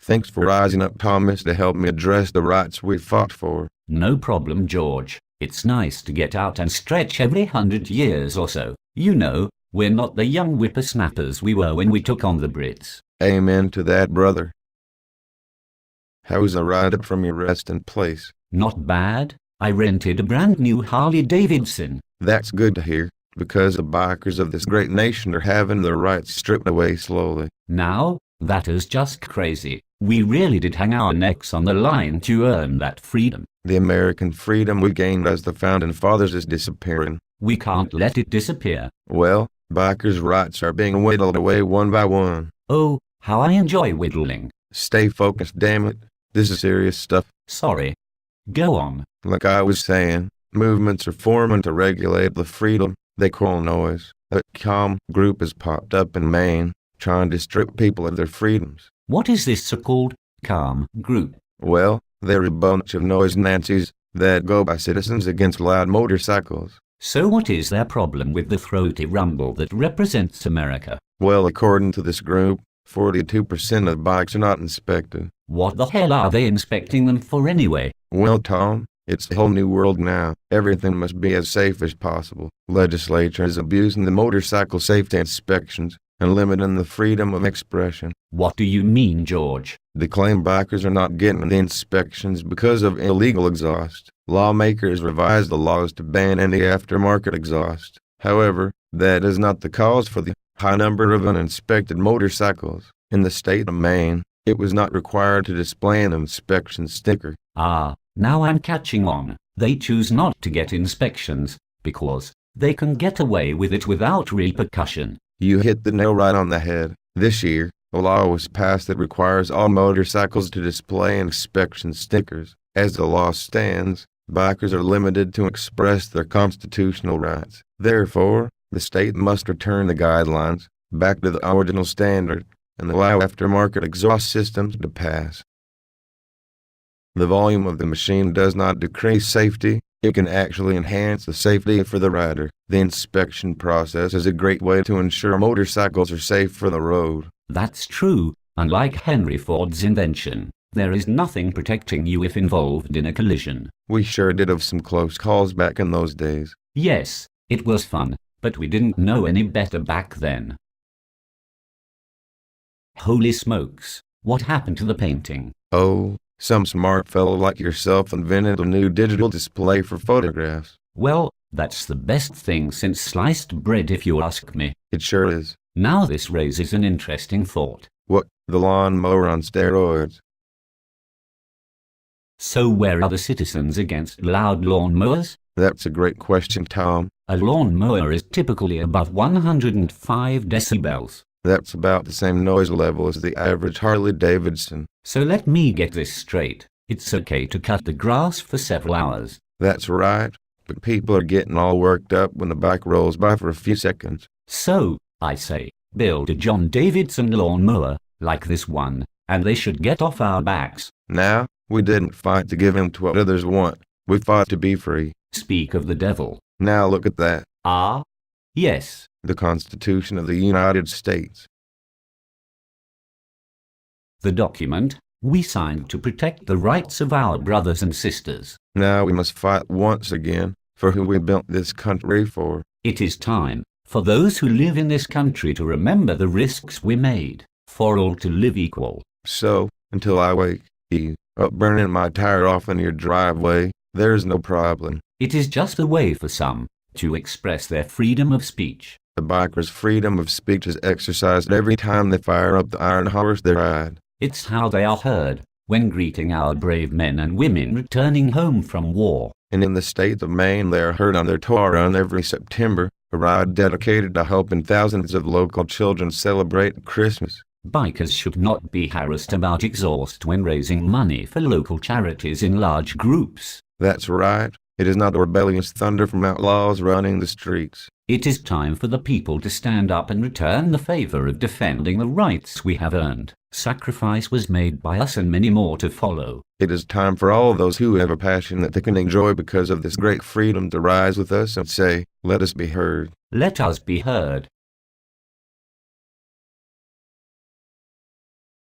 Thanks for rising up, Thomas, to help me address the rights we fought for. No problem, George. It's nice to get out and stretch every 100 years or so. You know, we're not the young whippersnappers we were when we took on the Brits. Amen to that, brother. How's the ride up from your resting place? Not bad. I rented a brand new Harley Davidson. That's good to hear, because the bikers of this great nation are having their rights stripped away slowly. Now, that is just crazy. We really did hang our necks on the line to earn that freedom. The American freedom we gained as the Founding Fathers is disappearing. We can't let it disappear. Well, bikers' rights are being whittled away one by one. Oh, how I enjoy whittling. Stay focused, damn it. This is serious stuff. Sorry. Go on. Like I was saying, movements are forming to regulate the freedom they call noise. A calm group has popped up in Maine, trying to strip people of their freedoms. What is this so-called calm group? Well, they're a bunch of noise Nazis that go by citizens against loud motorcycles. So what is their problem with the throaty rumble that represents America? Well, according to this group, 42% of bikes are not inspected. What the hell are they inspecting them for anyway? Well, Tom, it's a whole new world now. Everything must be as safe as possible. Legislature is abusing the motorcycle safety inspections and limiting the freedom of expression. What do you mean, George? They claim bikers are not getting the inspections because of illegal exhaust. Lawmakers revised the laws to ban any aftermarket exhaust. However, that is not the cause for the high number of uninspected motorcycles. In the state of Maine, it was not required to display an inspection sticker. Ah, now I'm catching on. They choose not to get inspections because they can get away with it without repercussion. You hit the nail right on the head. This year, a law was passed that requires all motorcycles to display inspection stickers. As the law stands, bikers are limited to express their constitutional rights. Therefore, the state must return the guidelines back to the original standard and allow aftermarket exhaust systems to pass. The volume of the machine does not decrease safety. It can actually enhance the safety for the rider. The inspection process is a great way to ensure motorcycles are safe for the road. That's true. Unlike Henry Ford's invention, there is nothing protecting you if involved in a collision. We sure did have some close calls back in those days. Yes, it was fun, but we didn't know any better back then. Holy smokes, what happened to the painting? Oh, some smart fellow like yourself invented a new digital display for photographs. Well, that's the best thing since sliced bread if you ask me. It sure is. Now this raises an interesting thought. What, the lawnmower on steroids? So where are the citizens against loud lawnmowers? That's a great question, Tom. A lawnmower is typically above 105 decibels. That's about the same noise level as the average Harley Davidson. So let me get this straight. It's okay to cut the grass for several hours. That's right, but people are getting all worked up when the bike rolls by for a few seconds. So, I say, build a John Davidson lawnmower, like this one, and they should get off our backs. Now, we didn't fight to give in to what others want. We fought to be free. Speak of the devil. Now look at that. Ah, yes. The Constitution of the United States. The document we signed to protect the rights of our brothers and sisters. Now we must fight once again for who we built this country for. It is time for those who live in this country to remember the risks we made, for all to live equal. So, until I wake you up burning my tire off in your driveway, there's no problem. It is just a way for some to express their freedom of speech. The biker's freedom of speech is exercised every time they fire up the iron horse they ride. It's how they are heard when greeting our brave men and women returning home from war. And in the state of Maine, they are heard on their tour run every September, a ride dedicated to helping thousands of local children celebrate Christmas. Bikers should not be harassed about exhaust when raising money for local charities in large groups. That's right. It is not the rebellious thunder from outlaws running the streets. It is time for the people to stand up and return the favor of defending the rights we have earned. Sacrifice was made by us and many more to follow. It is time for all those who have a passion that they can enjoy because of this great freedom to rise with us and say, let us be heard. Let us be heard.